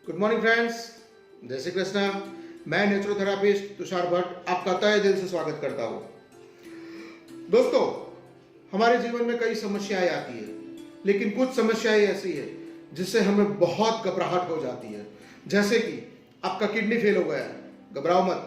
Good morning friends, जय श्री कृष्णा। मैं नेचुरोथेरापिस्ट तुषार भट्ट आपका तहे दिल से स्वागत करता हूँ। दोस्तों, हमारे जीवन में कई समस्याएं आती है, लेकिन कुछ समस्याएं ऐसी है जिससे हमें बहुत घबराहट हो जाती है। जैसे कि आपका किडनी फेल हो गया है, घबराओ मत।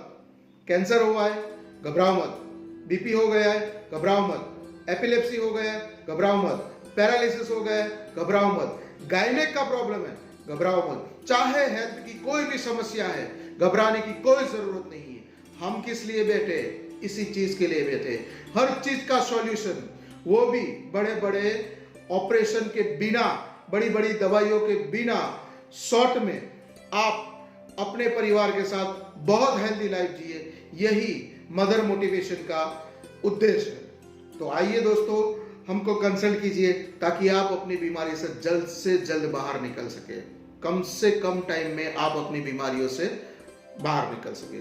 कैंसर हुआ है, घबराओ मत। बीपी हो गया है, घबराओ मत। एपिलेप्सी हो गया है, घबराओ मत। पैरालिसिस हो गया है, घबराओ मत। गायनेक का प्रॉब्लम है, घबराओ मत। चाहे हेल्थ की कोई भी समस्या है, घबराने की कोई जरूरत नहीं है। हम किस लिए बैठे? इसी चीज के लिए बैठे। हर चीज का सॉल्यूशन, वो भी बड़े बड़े ऑपरेशन के बिना, बड़ी बड़ी दवाइयों के बिना, शॉर्ट में आप अपने परिवार के साथ बहुत हेल्दी लाइफ जिए। यही मदर मोटिवेशन का उद्देश्य है। तो आइए दोस्तों, हमको कंसल्ट कीजिए ताकि आप अपनी बीमारी से जल्द बाहर निकल सके। कम से कम टाइम में आप अपनी बीमारियों से बाहर निकल सके।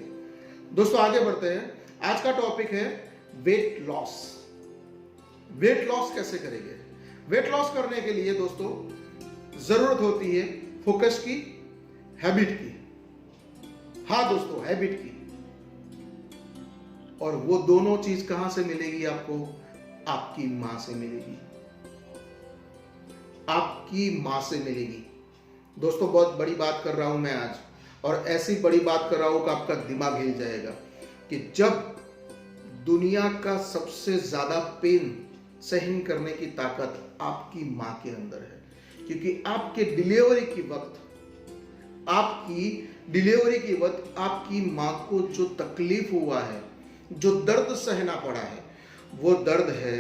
दोस्तों आगे बढ़ते हैं। आज का टॉपिक है वेट लॉस। वेट लॉस कैसे करेंगे? वेट लॉस करने के लिए दोस्तों जरूरत होती है फोकस की, हैबिट की। हाँ दोस्तों, हैबिट की। और वो दोनों चीज कहां से मिलेगी आपको? आपकी मां से मिलेगी। आपकी मां से मिलेगी। दोस्तों बहुत बड़ी बात कर रहा हूं मैं आज, और ऐसी बड़ी बात कर रहा हूं कि आपका दिमाग हिल जाएगा कि जब दुनिया का सबसे ज्यादा पेन सहन करने की ताकत आपकी मां के अंदर है। क्योंकि आपके डिलीवरी की वक्त आपकी मां को जो तकलीफ हुआ है, जो दर्द सहना पड़ा है, वो दर्द है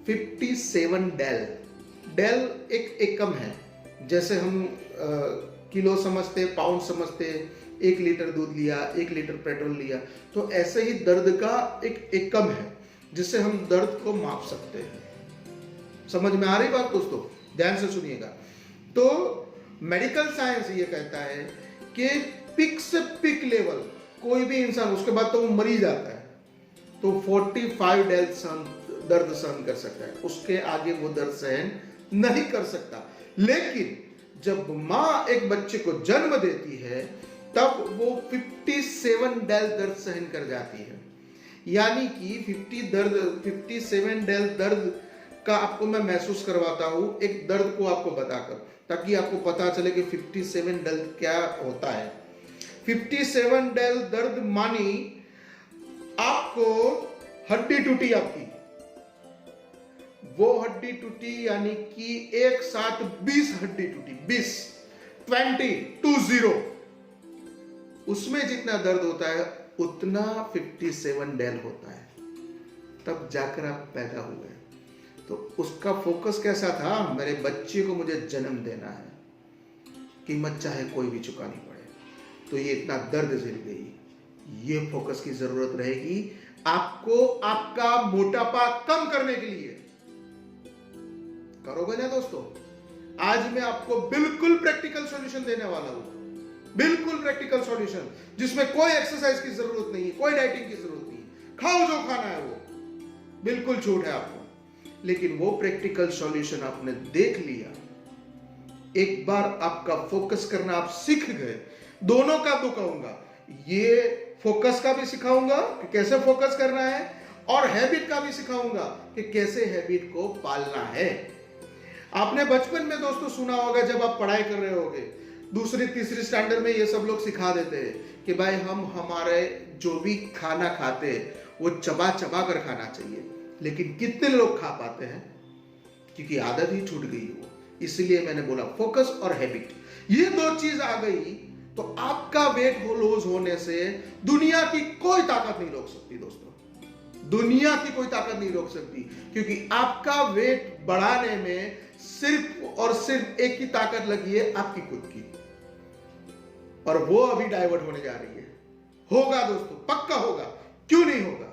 57 डेल। डेल एक एकम है। जैसे हम किलो समझते, पाउंड समझते, 1 लीटर दूध लिया, 1 लीटर पेट्रोल लिया, तो ऐसे ही दर्द का एक एकम है जिससे हम दर्द को माप सकते हैं। समझ में आ रही बात दोस्तों? ध्यान से सुनिएगा। तो मेडिकल साइंस ये कहता है कि पिक से पिक लेवल कोई भी इंसान, उसके बाद तो वो मर ही जाता है, तो 45 डेल दर्द सहन कर सकता है। उसके आगे वो दर्द सहन नहीं कर सकता। लेकिन जब मां एक बच्चे को जन्म देती है तब वो 57 डेल दर्द सहन कर जाती है। यानी कि 57 डेल दर्द का आपको मैं महसूस करवाता हूं, एक दर्द को आपको बताकर, ताकि आपको पता चले कि 57 डेल क्या होता है। 57 डेल दर्द मानी आपको हड्डी टूटी, आपकी वो हड्डी टूटी, यानी कि एक साथ 20 हड्डी टूटी, 20 उसमें जितना दर्द होता है उतना 57 डेल होता है। तब जाकर आप पैदा हुए। तो उसका फोकस कैसा था? मेरे बच्चे को मुझे जन्म देना है, कीमत चाहे कोई भी चुकानी पड़े। तो ये इतना दर्द झेल गई। ये फोकस की जरूरत रहेगी आपको, आपका मोटापा कम करने के लिए। करोगे ना दोस्तों? आज मैं आपको बिल्कुल प्रैक्टिकल सॉल्यूशन देने वाला हूं। बिल्कुल प्रैक्टिकल सॉल्यूशन, जिसमें कोई एक्सरसाइज की जरूरत नहीं है, कोई डाइटिंग की जरूरत नहीं है। खाओ जो खाना है, वो बिल्कुल छूट है आपको। लेकिन वो प्रैक्टिकल सॉल्यूशन आपने देख लिया, एक बार आपका फोकस करना आप सीख गए। दोनों का दो कहूंगा, ये फोकस का भी सिखाऊंगा कि कैसे फोकस करना है, और हैबिट का भी सिखाऊंगा कि कैसे हैबिट को पालना है। आपने बचपन में दोस्तों सुना होगा, जब आप पढ़ाई कर रहे होगे, 2री 3री स्टैंडर्ड में ये सब लोग सिखा देते हैं कि भाई हम हमारे जो भी खाना खाते हैं वो चबा चबा कर खाना चाहिए। लेकिन कितने लोग खा पाते हैं? क्योंकि आदत ही छूट गई वो। इसलिए मैंने बोला फोकस और हैबिट, ये 2 चीज आ गई तो आपका वेट लॉस होने से दुनिया की कोई ताकत नहीं रोक सकती दोस्तों। दुनिया की कोई ताकत नहीं रोक सकती, क्योंकि आपका वेट बढ़ाने में सिर्फ और सिर्फ एक ही ताकत लगी है, आपकी खुद की। और वो अभी डाइवर्ट होने जा रही है। होगा दोस्तों, पक्का होगा। क्यों नहीं होगा?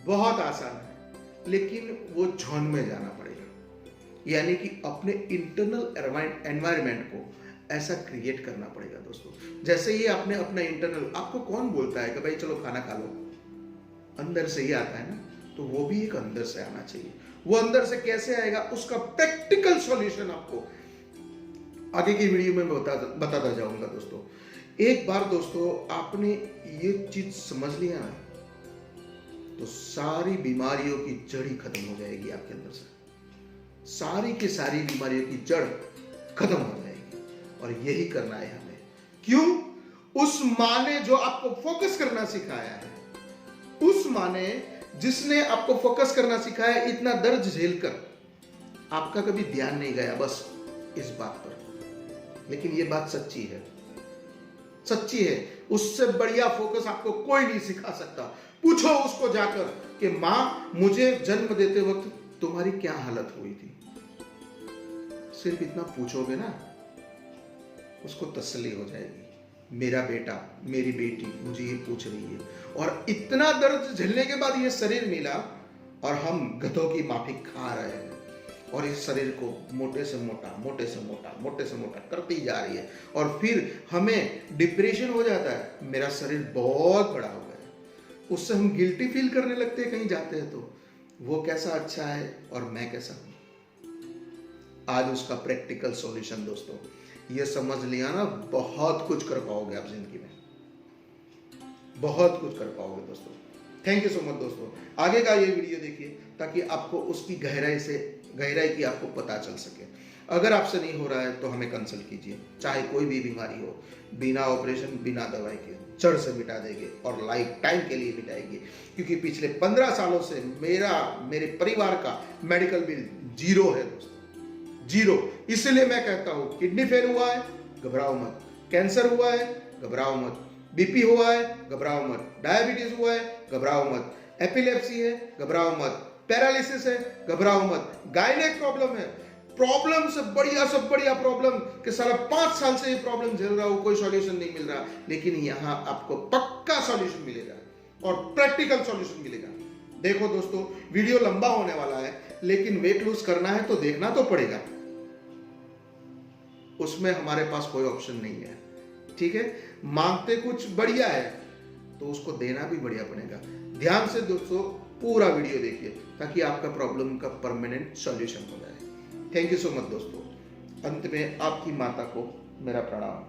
बहुत आसान है, लेकिन वो जोन में जाना पड़ेगा। यानी कि अपने इंटरनल एनवायरनमेंट को ऐसा क्रिएट करना पड़ेगा दोस्तों। जैसे ही आपने अपना इंटरनल, आपको कौन बोलता है कि भाई चलो खाना खा लो? अंदर से ही आता है ना। तो वो भी एक अंदर से आना चाहिए। वो अंदर से कैसे आएगा, उसका प्रैक्टिकल सॉल्यूशन आपको आगे की वीडियो में बताता जाऊंगा दोस्तों। एक बार दोस्तों आपने ये चीज समझ लिया ना, तो सारी बीमारियों की जड़ ही खत्म हो जाएगी आपके अंदर से। सारी की सारी बीमारियों की जड़ खत्म हो जाएगी। और यही करना है हमें। क्यों? उस माँ ने जो आपको फोकस करना सिखाया है, उस माँ ने जिसने आपको फोकस करना सिखाया, इतना दर्द झेलकर आपका कभी ध्यान नहीं गया बस इस बात पर। लेकिन ये बात सच्ची है, सच्ची है। उससे बढ़िया फोकस आपको कोई नहीं सिखा सकता। पूछो उसको जाकर कि माँ, मुझे जन्म देते वक्त तुम्हारी क्या हालत हुई थी? सिर्फ इतना पूछोगे ना, उसको तसल्ली हो जाएगी। मेरा बेटा, मेरी बेटी मुझे ये पूछ रही है। और इतना दर्द झेलने के बाद ये शरीर मिला, और हम गधों की माफिक खा रहे हैं। और इस शरीर को मोटे से मोटा, मोटे से मोटा, मोटे से मोटा करती जा रही है। और फिर हमें डिप्रेशन हो जाता है, मेरा शरीर बहुत बड़ा हो गया है। उससे हम गिल्टी फील करने लगते हैं कहीं जाते हैं तो, वो कैसा अच्छा है और मैं कैसा हूं। आज उसका प्रैक्टिकल सॉल्यूशन दोस्तों, ये समझ लिया ना, बहुत कुछ कर पाओगे आप जिंदगी में, बहुत कुछ कर पाओगे दोस्तों। थैंक यू सो मच दोस्तों। आगे का ये वीडियो देखिए ताकि आपको उसकी गहराई की आपको पता चल सके। अगर आपसे नहीं हो रहा है तो हमें कंसल्ट कीजिए। चाहे कोई भी बीमारी हो, बिना ऑपरेशन, बिना दवाई के जड़ से मिटा देंगे और लाइफ टाइम के लिए मिटाएंगे। क्योंकि पिछले 15 सालों से मेरे परिवार का मेडिकल बिल जीरो है दोस्तों, जीरो। इसलिए मैं कहता हूं, किडनी फेल हुआ है, घबराओ मत। कैंसर हुआ है, घबराओ मत। बीपी हुआ है, घबराओ मत। डायबिटीज हुआ है, घबराओ मत। एपिलेप्सी है, घबराओ मत। पैरालिसिस है, घबराओ मत। गायनेक प्रॉब्लम है, प्रॉब्लम से बढ़िया प्रॉब्लम कि साला 5 साल से ये प्रॉब्लम झेल रहा हूं, कोई सॉल्यूशन नहीं मिल रहा। लेकिन यहां आपको पक्का सॉल्यूशन मिलेगा और प्रैक्टिकल सॉल्यूशन मिलेगा। देखो दोस्तों, वीडियो लंबा होने वाला है, लेकिन वेट लूज करना है तो देखना तो पड़ेगा। उसमें हमारे पास कोई ऑप्शन नहीं है, ठीक है। मांगते कुछ बढ़िया है तो उसको देना भी बढ़िया बनेगा। ध्यान से दोस्तों पूरा वीडियो देखिए ताकि आपका प्रॉब्लम का परमानेंट सॉल्यूशन हो जाए। थैंक यू सो मच दोस्तों। अंत में आपकी माता को मेरा प्रणाम।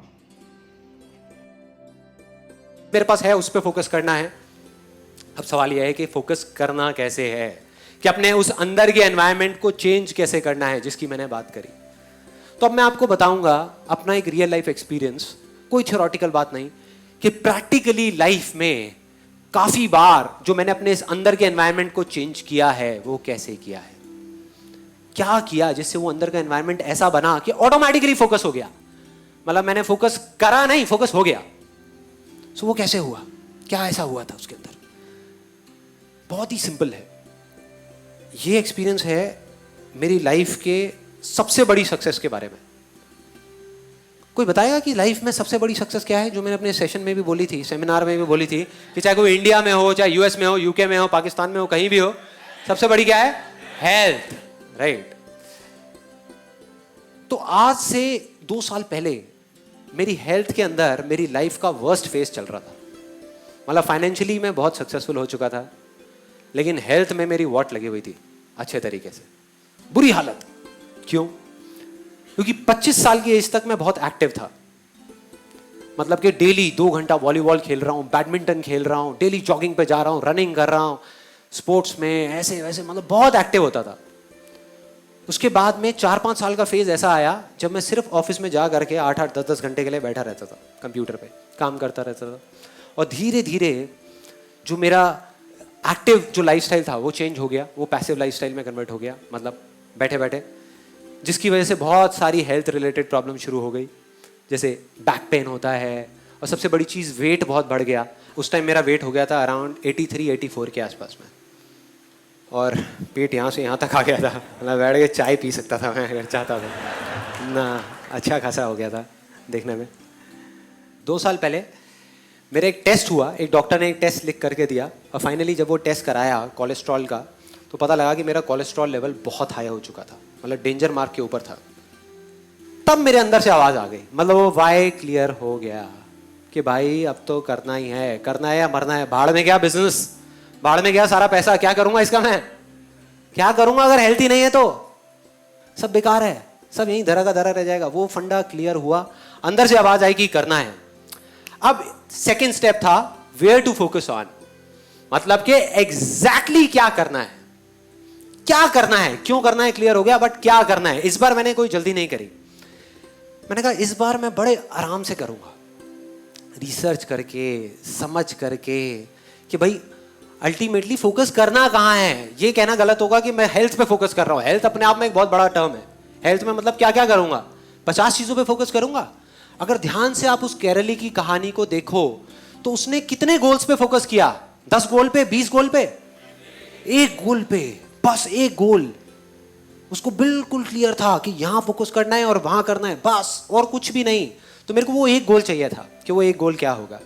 मेरे पास है, उस पर फोकस करना है। अब सवाल यह है कि फोकस करना कैसे है, कि अपने उस अंदर के एनवायरनमेंट को चेंज कैसे करना है, जिसकी मैंने बात करी। तो अब मैं आपको बताऊंगा अपना एक रियल लाइफ एक्सपीरियंस, कोई थ्योरेटिकल बात नहीं, कि प्रैक्टिकली लाइफ में काफी बार जो मैंने अपने इस अंदर के एनवायरनमेंट को चेंज किया है, वो कैसे किया है, क्या किया जिससे वो अंदर का एनवायरनमेंट ऐसा बना कि ऑटोमेटिकली फोकस हो गया। मतलब मैंने फोकस करा नहीं, फोकस हो गया। सो वो कैसे हुआ, क्या ऐसा हुआ था उसके अंदर? बहुत ही सिंपल है। ये एक्सपीरियंस है मेरी लाइफ के सबसे बड़ी सक्सेस के बारे में। कोई बताएगा कि लाइफ में सबसे बड़ी सक्सेस क्या है? जो मैंने अपने सेशन में भी बोली थी, सेमिनार में भी बोली थी, कि चाहे कोई इंडिया में हो, चाहे यूएस में हो, यूके में हो, पाकिस्तान में हो, कहीं भी हो, सबसे बड़ी क्या है? Health, right. तो आज से 2 साल पहले मेरी हेल्थ के अंदर मेरी लाइफ का वर्स्ट फेज चल रहा था। मतलब फाइनेंशियली मैं बहुत सक्सेसफुल हो चुका था, लेकिन हेल्थ में मेरी वॉट लगी हुई थी अच्छे तरीके से, बुरी हालत। क्यों? क्योंकि 25 साल की एज तक मैं बहुत एक्टिव था। मतलब कि डेली 2 घंटा वॉलीबॉल खेल रहा हूँ, बैडमिंटन खेल रहा हूँ, डेली जॉगिंग पे जा रहा हूँ, रनिंग कर रहा हूँ, स्पोर्ट्स में ऐसे वैसे, मतलब बहुत एक्टिव होता था। उसके बाद में 4-5 साल का फेज ऐसा आया जब मैं सिर्फ ऑफिस में जा करके 8-8, 10-10 घंटे के लिए बैठा रहता था, कंप्यूटर पे काम करता रहता था। और धीरे धीरे जो मेरा एक्टिव जो लाइफस्टाइल था वो चेंज हो गया, वो पैसिव लाइफस्टाइल में कन्वर्ट हो गया, मतलब बैठे बैठे, जिसकी वजह से बहुत सारी हेल्थ रिलेटेड प्रॉब्लम शुरू हो गई। जैसे बैक पेन होता है, और सबसे बड़ी चीज़ वेट बहुत बढ़ गया। उस टाइम मेरा वेट हो गया था अराउंड 83-84 के आसपास में, और पेट यहाँ से यहाँ तक आ गया था। मतलब बैठ के चाय पी सकता था मैं अगर चाहता था ना, अच्छा खासा हो गया था देखने में। 2 साल पहले मेरा एक टेस्ट हुआ, एक डॉक्टर ने एक टेस्ट लिख करके दिया, और फाइनली जब वो टेस्ट कराया कोलेस्ट्रॉल का, तो पता लगा कि मेरा कोलेस्ट्रॉल लेवल बहुत हाई हो चुका था, मतलब डेंजर मार्क के ऊपर था। तब मेरे अंदर से आवाज़ आ गई, मतलब वो वाई क्लियर हो गया कि भाई अब तो करना ही है, करना है या मरना है। भाड़ में गया बिजनेस, भाड़ में गया सारा पैसा, क्या करूंगा इसका मैं, क्या करूंगा अगर हेल्थ ही नहीं है तो सब बेकार है। सब यहीं धरा का धरा रह जाएगा। वो फंडा क्लियर हुआ, अंदर से आवाज आई कि करना है। अब सेकेंड स्टेप था वेयर टू फोकस ऑन, मतलब कि एग्जैक्टली क्या करना है, क्या करना है, क्यों करना है क्लियर हो गया, बट क्या करना है। इस बार मैंने कोई जल्दी नहीं करी। मैंने कहा इस बार मैं बड़े आराम से करूंगा, रिसर्च करके, समझ करके कि भाई अल्टीमेटली फोकस करना कहां है। ये कहना गलत होगा कि मैं हेल्थ पे फोकस कर रहा हूं। हेल्थ अपने आप में एक बहुत बड़ा टर्म है। हेल्थ में मतलब क्या क्या करूंगा, 50 चीजों पे फोकस करूंगा। अगर ध्यान से आप उस केरली की कहानी को देखो तो उसने कितने गोल्स पे फोकस किया, 10 गोल पे, 20 गोल पे, एक गोल पे, बस एक गोल। उसको बिल्कुल क्लियर था कि यहां फोकस करना है और वहां करना है, बस, और कुछ भी नहीं। तो मेरे को वो एक गोल चाहिए था कि वो एक गोल क्या होगा।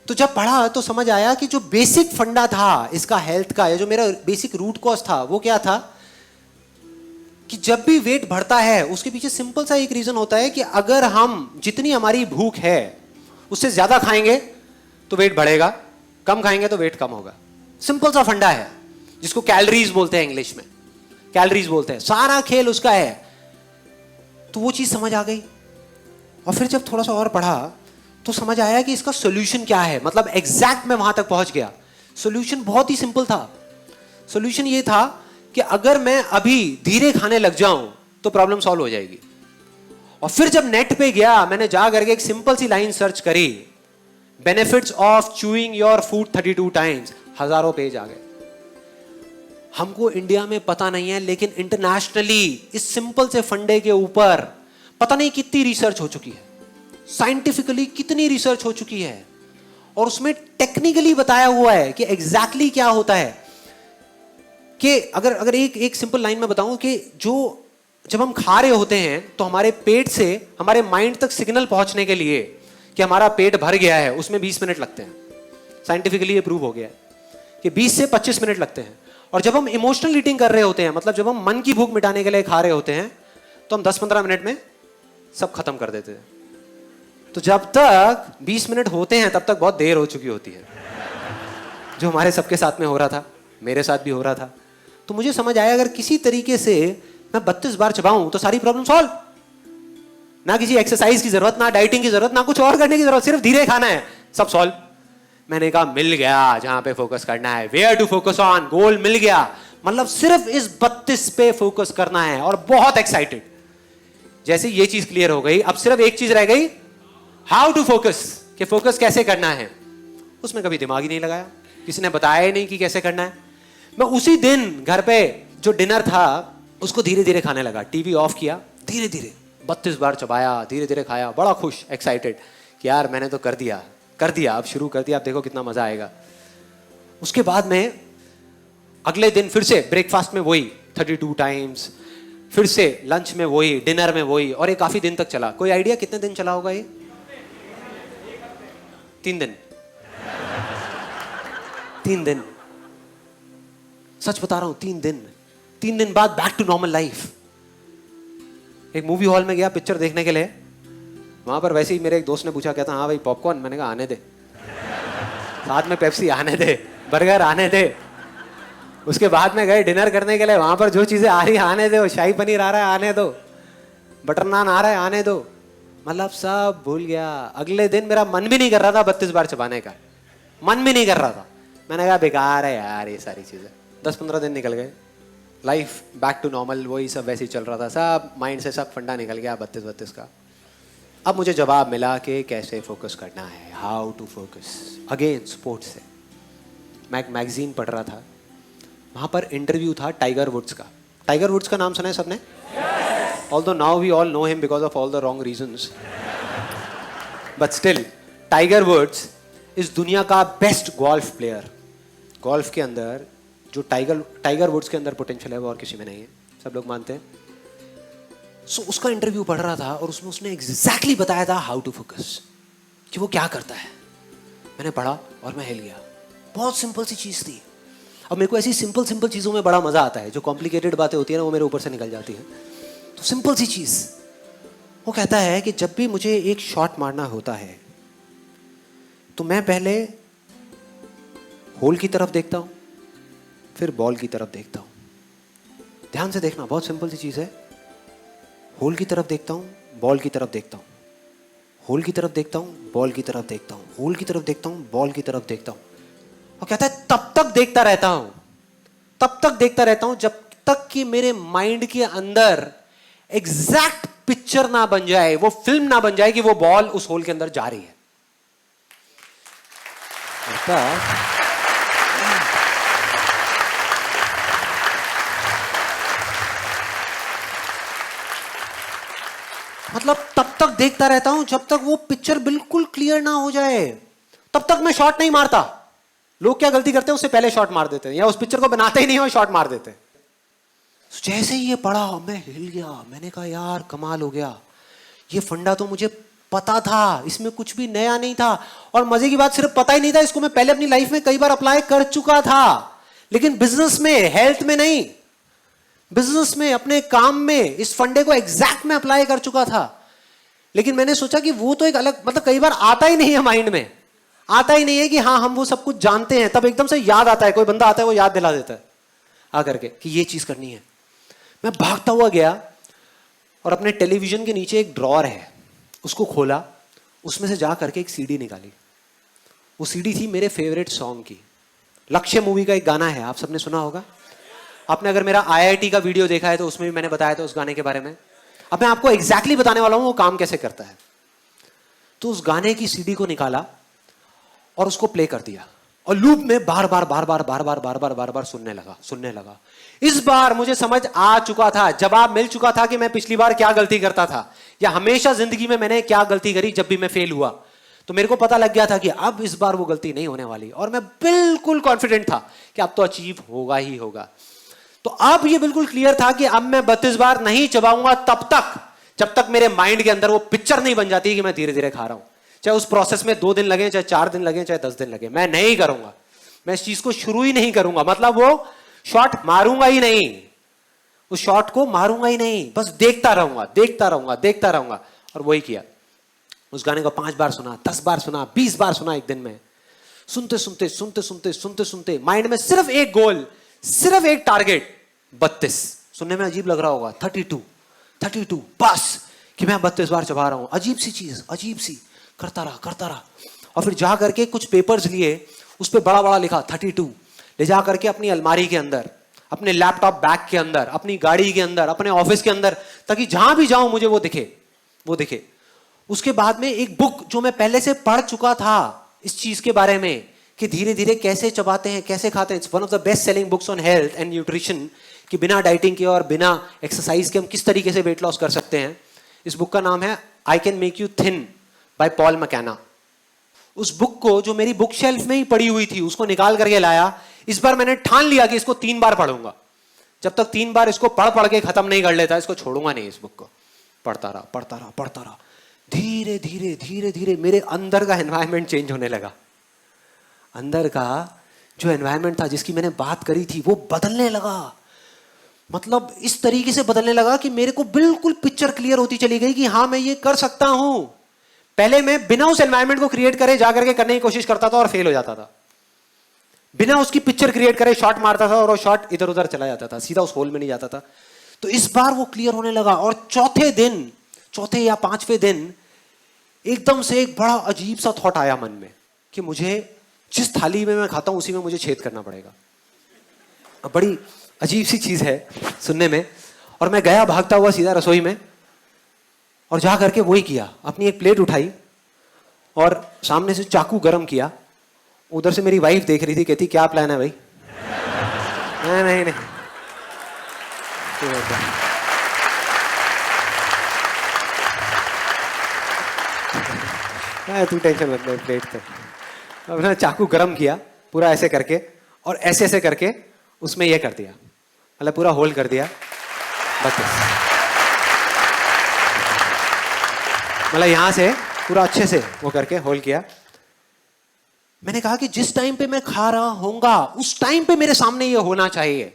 तो जब पढ़ा तो समझ आया कि जो बेसिक फंडा था इसका हेल्थ का, या जो मेरा बेसिक रूट कॉज था, वो क्या था कि जब भी वेट बढ़ता है उसके पीछे सिंपल सा एक रीजन होता है कि अगर हम जितनी हमारी भूख है उससे ज्यादा खाएंगे तो वेट बढ़ेगा, कम खाएंगे तो वेट कम होगा। सिंपल सा फंडा है जिसको कैलोरीज बोलते हैं, इंग्लिश में कैलोरीज बोलते हैं। सारा खेल उसका है। तो वो चीज समझ आ गई। और फिर जब थोड़ा सा और पढ़ा तो समझ आया कि इसका सॉल्यूशन क्या है। मतलब एग्जैक्ट मैं वहां तक पहुंच गया। सॉल्यूशन बहुत ही सिंपल था। सॉल्यूशन ये था कि अगर मैं अभी धीरे खाने लग जाऊं तो प्रॉब्लम सॉल्व हो जाएगी। और फिर जब नेट पे गया, मैंने जा करके एक सिंपल सी लाइन सर्च करी, benefits of chewing your food 32 times, हजारों पेज आ गए। हमको इंडिया में पता नहीं है, लेकिन इंटरनेशनली इस सिंपल से फंडे के ऊपर पता नहीं कितनी रिसर्च हो चुकी है, साइंटिफिकली कितनी रिसर्च हो चुकी है, और उसमें टेक्निकली बताया हुआ है कि एग्जैक्टली क्या होता है। कि अगर एक सिंपल लाइन में बताऊं कि जब हम खा रहे होते हैं तो हमारे पेट से हमारे माइंड तक सिग्नल पहुंचने के लिए कि हमारा पेट भर गया है, उसमें 20 मिनट लगते हैं। साइंटिफिकली ये प्रूव हो गया है कि 20 से 25 मिनट लगते हैं। और जब हम इमोशनल ईटिंग कर रहे होते हैं, मतलब जब हम मन की भूख मिटाने के लिए खा रहे होते हैं, तो हम 10-15 मिनट में सब खत्म कर देते हैं। तो जब तक 20 मिनट होते हैं तब तक बहुत देर हो चुकी होती है, जो हमारे सबके साथ में हो रहा था, मेरे साथ भी हो रहा था। तो मुझे समझ आया अगर किसी तरीके से मैं 32 बार चबाऊं तो सारी प्रॉब्लम सॉल्व। ना किसी एक्सरसाइज की जरूरत, ना डाइटिंग की जरूरत, ना कुछ और करने की जरूरत, सिर्फ धीरे खाना है, सब सॉल्व। मैंने कहा मिल गया जहां पे फोकस करना है, वेयर टू फोकस ऑन, गोल मिल गया। मतलब सिर्फ इस 32 पे फोकस करना है, और बहुत एक्साइटेड। जैसे ये चीज क्लियर हो गई, अब सिर्फ एक चीज रह गई, हाउ टू फोकस, कि फोकस कैसे करना है। उसमें कभी दिमाग ही नहीं लगाया, किसी ने बताया ही नहीं कि कैसे करना है। मैं उसी दिन घर पे जो डिनर था उसको धीरे धीरे खाने लगा, टीवी ऑफ किया, धीरे धीरे 32 बार चबाया, धीरे धीरे खाया, बड़ा खुश, एक्साइटेड कि यार मैंने तो कर दिया, अब शुरू कर दिया, अब देखो कितना मजा आएगा। उसके बाद में अगले दिन फिर से ब्रेकफास्ट में वही 32 टाइम्स, फिर से लंच में वही, डिनर में वही, और ये काफी दिन तक चला। कोई आइडिया कितने दिन चला होगा ये? 3 दिन। 3 दिन, सच बता रहा हूं, 3 दिन। 3 दिन बाद बैक टू नॉर्मल लाइफ। एक मूवी हॉल में गया पिक्चर देखने के लिए, वहां पर वैसे ही मेरे एक दोस्त ने पूछा, कहता हाँ भाई पॉपकॉर्न, मैंने कहा आने दे, साथ में पेप्सी आने दे, बर्गर आने दे। उसके बाद में गए डिनर करने के लिए, वहां पर जो चीजें आ रही है आने दो, शाही पनीर आ रहा है आने दो, बटर नान आ रहा है आने दो, मतलब सब भूल गया। अगले दिन मेरा मन भी नहीं कर रहा था 32 बार चबाने का, मन भी नहीं कर रहा था। मैंने कहा बेकार है यार ये सारी चीजें। 10-15 दिन निकल गए, लाइफ बैक टू नॉर्मल, वही सब वैसे ही चल रहा था, सब माइंड से सब फंडा निकल गया 32 का। अब मुझे जवाब मिला कि कैसे फोकस करना है, how to focus. Again sports से मैं एक मैगजीन पढ़ रहा था, वहाँ पर इंटरव्यू था टाइगर वुड्स का। टाइगर वुड्स का नाम सुना है सबने? Although now we all know him because of all the wrong reasons, but still Tiger Woods इस दुनिया का बेस्ट गोल्फ प्लेयर। गोल्फ के अंदर जो टाइगर वुड्स के अंदर पोटेंशियल है वो और किसी में नहीं है, सब लोग मानते हैं। सो उसका इंटरव्यू पढ़ रहा था और उसमें उसने एग्जैक्टली बताया था हाउ टू फोकस, कि वो क्या करता है। मैंने पढ़ा और मैं हिल गया। बहुत सिंपल सी चीज थी। अब मेरे को ऐसी सिंपल चीजों में बड़ा मजा आता है, जो कॉम्प्लिकेटेड बातें होती है ना वो मेरे ऊपर से निकल जाती है। तो सिंपल सी चीज, वो कहता है कि जब भी मुझे एक शॉट मारना होता है तो मैं पहले होल की तरफ देखता हूं, फिर बॉल की तरफ देखता हूं। ध्यान से देखना, बहुत सिंपल सी चीज है। होल की तरफ देखता हूँ, बॉल की तरफ देखता हूँ, होल की तरफ देखता हूँ, बॉल की तरफ देखता हूँ, होल की तरफ देखता हूँ, बॉल की तरफ देखता हूँ, और कहता है तब तक देखता रहता हूँ, तब तक देखता रहता हूँ जब तक कि मेरे माइंड के अंदर एग्जैक्ट पिक्चर ना बन जाए, वो फिल्म ना बन जाए कि वो बॉल उस होल के अंदर जा रही है। मतलब तब तक देखता रहता हूं जब तक वो पिक्चर बिल्कुल क्लियर ना हो जाए, तब तक मैं शॉट नहीं मारता। लोग क्या गलती करते हैं, उससे पहले शॉट मार देते हैं, या उस पिक्चर को बनाते ही नहीं हो, शॉट मार देते हैं। जैसे ही ये पढ़ा मैं हिल गया, मैंने कहा यार कमाल हो गया, ये फंडा तो मुझे पता था, इसमें कुछ भी नया नहीं था। और मजे की बात, सिर्फ पता ही नहीं था, इसको मैं पहले अपनी लाइफ में कई बार अप्लाई कर चुका था, लेकिन बिजनेस में, हेल्थ में नहीं। बिजनेस में, अपने काम में इस फंडे को एग्जैक्ट में अप्लाई कर चुका था। लेकिन मैंने सोचा कि वो तो एक अलग, मतलब कई बार आता ही नहीं है माइंड में, आता ही नहीं है कि हाँ हम वो सब कुछ जानते हैं, तब एकदम से याद आता है, कोई बंदा आता है वो याद दिला देता है आकर के कि ये चीज करनी है। मैं भागता हुआ गया और अपने टेलीविजन के नीचे एक ड्रॉअर है, उसको खोला, उसमें से जा करके एक सीडी निकाली। वो सीडी थी मेरे फेवरेट सॉन्ग की। लक्ष्य मूवी का एक गाना है, आप सबने सुना होगा। आपने अगर मेरा IIT का वीडियो देखा है तो उसमें भी मैंने बताया था उस गाने के बारे में। अब मैं आपको एग्जैक्टली बताने वाला हूं वो काम कैसे करता है। तो उस गाने की सीडी को निकाला और उसको प्ले कर दिया, और लूप में बार बार सुनने लगा। इस बार मुझे समझ आ चुका था, जवाब मिल चुका था कि मैं पिछली बार क्या गलती करता था, या हमेशा जिंदगी में मैंने क्या गलती करी जब भी मैं फेल हुआ। तो मेरे को पता लग गया था कि अब इस बार वो गलती नहीं होने वाली, और मैं बिल्कुल कॉन्फिडेंट था कि अब तो अचीव होगा ही होगा। तो अब ये बिल्कुल क्लियर था कि अब मैं 32 बार नहीं चबाऊंगा तब तक जब तक मेरे माइंड के अंदर वो पिक्चर नहीं बन जाती कि मैं धीरे धीरे खा रहा हूं। चाहे उस प्रोसेस में 2 दिन लगे, चाहे 4 दिन लगे, चाहे 10 दिन लगे, मैं नहीं करूंगा। मैं इस चीज को शुरू ही नहीं करूंगा, मतलब वो शॉट मारूंगा ही नहीं, उस शॉट को मारूंगा ही नहीं, बस देखता रहूंगा। और वही किया। उस गाने को 5 बार सुना, 10 बार सुना, 20 बार सुना एक दिन में। सुनते माइंड में सिर्फ एक गोल, सिर्फ एक टारगेट, 32। सुनने में अजीब लग रहा होगा, 32 बस, कि मैं 32 बार चबा रहा हूं। अजीब सी चीज, अजीब सी, करता रहा। और फिर जा करके कुछ पेपर्स लिए, उस पर बड़ा लिखा 32, ले जा करके अपनी अलमारी के अंदर, अपने लैपटॉप बैग के अंदर, अपनी गाड़ी के अंदर, अपने ऑफिस के अंदर, ताकि जहां भी जाऊं मुझे वो दिखे। उसके बाद में एक बुक जो मैं पहले से पढ़ चुका था इस चीज के बारे में, कि धीरे धीरे कैसे चबाते हैं, कैसे खाते हैं। It's one of the best selling books on health and nutrition, कि बिना डाइटिंग के और बिना एक्सरसाइज के हम किस तरीके से वेट लॉस कर सकते हैं। इस बुक का नाम है I can make you thin by Paul McKenna. उस बुक को, जो मेरी बुक शेल्फ में ही पड़ी हुई थी, उसको निकाल करके लाया। इस बार मैंने ठान लिया कि इसको 3 बार पढ़ूंगा। जब तक 3 बार इसको पढ़ के खत्म नहीं कर लेता, इसको छोड़ूंगा नहीं। इस बुक को पढ़ता रहा। धीरे धीरे मेरे अंदर का एनवायरनमेंट चेंज होने लगा। अंदर का जो एनवायरनमेंट था, जिसकी मैंने बात करी थी, वो बदलने लगा। मतलब इस तरीके से बदलने लगा कि मेरे को बिल्कुल पिक्चर क्लियर होती चली गई कि हाँ मैं ये कर सकता हूं। पहले मैं बिना उस एनवायरनमेंट को क्रिएट करे जाकर के करने की कोशिश करता था और फेल हो जाता था। बिना उसकी पिक्चर क्रिएट करे शॉट मारता था और वो शॉट इधर उधर चला जाता था, सीधा उस होल में नहीं जाता था। तो इस बार वो क्लियर होने लगा। और चौथे या 5वें दिन एकदम से एक बड़ा अजीब सा थॉट आया मन में कि मुझे जिस थाली में मैं खाता हूं उसी में मुझे छेद करना पड़ेगा। अब बड़ी अजीब सी चीज है सुनने में। और मैं गया भागता हुआ सीधा रसोई में, और जा करके वही किया। अपनी एक प्लेट उठाई और सामने से चाकू गरम किया। उधर से मेरी वाइफ देख रही थी, कहती क्या प्लान है भाई? नहीं तू टेंशन मत ले, प्लेट पे। अपना चाकू गरम किया पूरा ऐसे करके, और ऐसे करके उसमें ये कर दिया, मतलब पूरा होल्ड कर दिया। बस मतलब यहां से पूरा अच्छे से वो करके होल्ड किया। मैंने कहा कि जिस टाइम पे मैं खा रहा होऊंगा उस टाइम पे मेरे सामने ये होना चाहिए,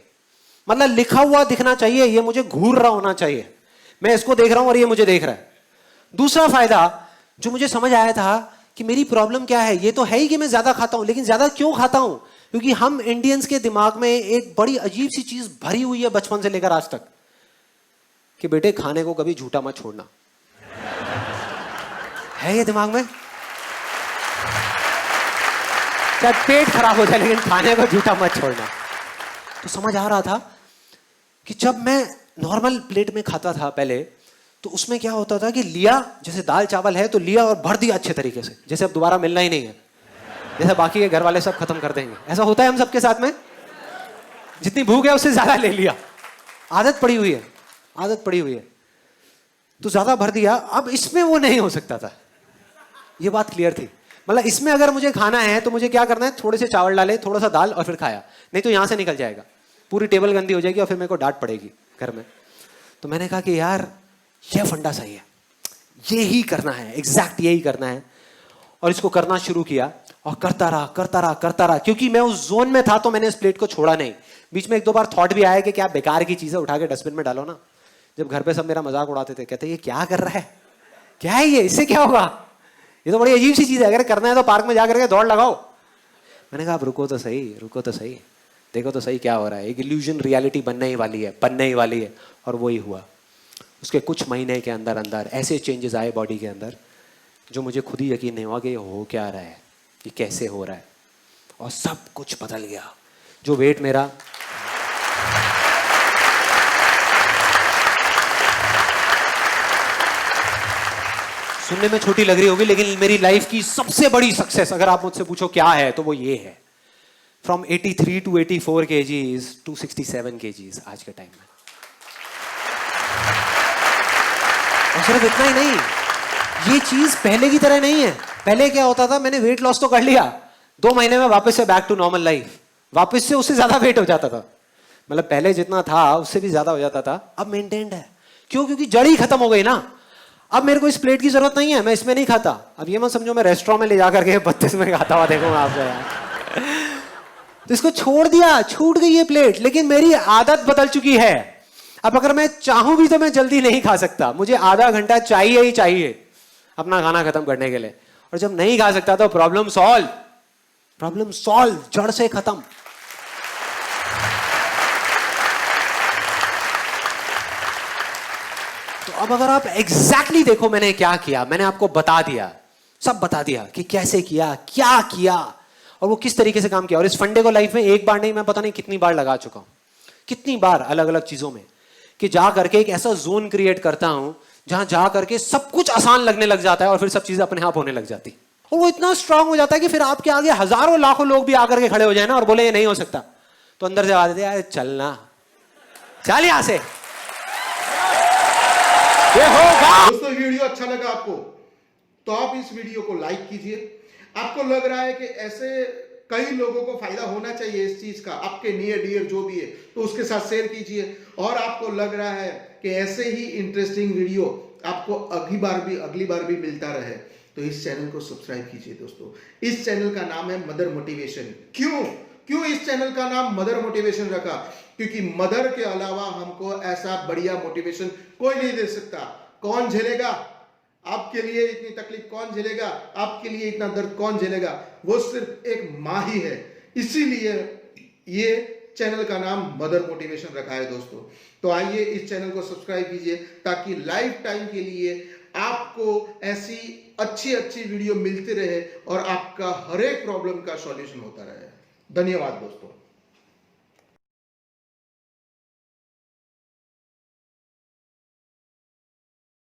मतलब लिखा हुआ दिखना चाहिए, ये मुझे घूर रहा होना चाहिए। मैं इसको देख रहा हूं और ये मुझे देख रहा है। दूसरा फायदा जो मुझे समझ आया था कि मेरी प्रॉब्लम क्या है, ये तो है ही कि मैं ज्यादा खाता हूं, लेकिन ज्यादा क्यों खाता हूं? क्योंकि हम इंडियंस के दिमाग में एक बड़ी अजीब सी चीज भरी हुई है बचपन से लेकर आज तक, कि बेटे खाने को कभी झूठा मत छोड़ना। है ये दिमाग में? चाहे पेट खराब हो जाए लेकिन खाने को झूठा मत छोड़ना। तो समझ आ रहा था कि जब मैं नॉर्मल प्लेट में खाता था पहले, तो उसमें क्या होता था कि लिया, जैसे दाल चावल है तो लिया और भर दिया अच्छे तरीके से, जैसे अब दोबारा मिलना ही नहीं है, जैसे बाकी के घर वाले सब खत्म कर देंगे। ऐसा होता है हम सबके साथ में, जितनी भूख है उससे ज्यादा ले लिया। आदत पड़ी हुई है, आदत पड़ी हुई है, तो ज्यादा भर दिया। अब इसमें वो नहीं हो सकता था, ये बात क्लियर थी। मतलब इसमें अगर मुझे खाना है तो मुझे क्या करना है, थोड़े से चावल डाले, थोड़ा सा दाल और फिर खाया, नहीं तो यहां से निकल जाएगा, पूरी टेबल गंदी हो जाएगी और फिर मेरे को डांट पड़ेगी घर में। तो मैंने कहा कि यार ये फंडा सही है, ये ही करना है, एग्जैक्ट यही करना है। और इसको करना शुरू किया और करता रहा करता रहा करता रहा, क्योंकि मैं उस जोन में था तो मैंने इस प्लेट को छोड़ा नहीं। बीच में एक दो बार थॉट भी आया कि क्या बेकार की चीजें उठा के डस्टबिन में डालो ना। जब घर पे सब मेरा मजाक उड़ाते थे, कहते ये क्या कर रहा है, क्या है ये, इससे क्या होगा, ये तो बड़ी अजीब सी चीज है, अगर करना है तो पार्क में जाकर के दौड़ लगाओ। मैंने कहा आप रुको तो सही, रुको तो सही, देखो तो सही क्या हो रहा है। एक इल्यूजन रियलिटी बनने ही वाली है, बनने ही वाली है। और वही हुआ। उसके कुछ महीने के अंदर अंदर ऐसे चेंजेस आए बॉडी के अंदर जो मुझे खुद ही यकीन नहीं हुआ कि ये हो क्या रहा है, ये कैसे हो रहा है। और सब कुछ बदल गया। जो वेट मेरा सुनने में छोटी लग रही होगी, लेकिन मेरी लाइफ की सबसे बड़ी सक्सेस अगर आप मुझसे पूछो क्या है तो वो ये है। From 83 to 84 kgs to 67 kgs आज के टाइम में। और सिर्फ इतना ही नहीं, ये चीज पहले की तरह नहीं है। पहले क्या होता था, मैंने वेट लॉस तो कर लिया, 2 महीने में वापस से बैक टू नॉर्मल लाइफ, वापस से उससे ज्यादा वेट हो जाता था। मतलब पहले जितना था उससे भी ज्यादा हो जाता था। अब मेंटेन्ड है। क्यों? क्योंकि जड़ ही खत्म हो गई ना। अब मेरे को इस प्लेट की जरूरत नहीं है, मैं इसमें नहीं खाता। अब ये मत समझो मैं रेस्टोरेंट में ले जाकर के 32 में खाता हुआ देखूंगा आपको यार। तो इसको छोड़ दिया, छूट गई ये प्लेट, लेकिन मेरी आदत बदल चुकी है। अब अगर मैं चाहूं भी तो मैं जल्दी नहीं खा सकता, मुझे आधा घंटा चाहिए ही चाहिए अपना खाना खत्म करने के लिए। और जब नहीं खा सकता तो प्रॉब्लम सॉल्व, प्रॉब्लम सॉल्व, जड़ से खत्म। तो अब अगर आप एग्जैक्टली देखो मैंने क्या किया, मैंने आपको बता दिया, सब बता दिया कि कैसे किया, क्या किया और वो किस तरीके से काम किया। और इस फंडे को लाइफ में एक बार नहीं, मैं पता नहीं कितनी बार लगा चुका हूं, कितनी बार अलग अलग चीजों में, कि जा करके एक ऐसा जोन क्रिएट करता हूं जहां जा करके सब कुछ आसान लगने लग जाता है और फिर सब चीजें अपने आप होने लग जाती। और वो इतना स्ट्रांग हो जाता है कि फिर आपके आगे हजारों लाखों लोग भी आकर के खड़े हो जाए ना और बोले ये नहीं हो सकता, तो अंदर से आवाज देते यार चलना, चल यहां से, ये होगा। दोस्तों वीडियो अच्छा लगा आपको तो आप इस वीडियो को लाइक कीजिए। आपको लग रहा है कि ऐसे कई लोगों को फायदा होना चाहिए इस चीज का, आपके नियर डियर जो भी है, तो उसके साथ शेयर कीजिए। और आपको लग रहा है कि ऐसे ही इंटरेस्टिंग वीडियो आपको अगली बार भी मिलता रहे, तो इस चैनल को सब्सक्राइब कीजिए। दोस्तों इस चैनल का नाम है मदर मोटिवेशन। क्यों इस चैनल का नाम मदर मोटिवेशन रखा? क्योंकि मदर के अलावा हमको ऐसा बढ़िया मोटिवेशन कोई नहीं दे सकता। कौन झेलेगा आपके लिए इतनी तकलीफ, कौन झेलेगा आपके लिए इतना दर्द, कौन झेलेगा? वो सिर्फ एक माँ ही है। इसीलिए ये चैनल का नाम मदर मोटिवेशन रखा है दोस्तों। तो आइए इस चैनल को सब्सक्राइब कीजिए ताकि लाइफ टाइम के लिए आपको ऐसी अच्छी अच्छी वीडियो मिलती रहे और आपका हर एक प्रॉब्लम का सॉल्यूशन होता रहे। धन्यवाद दोस्तों।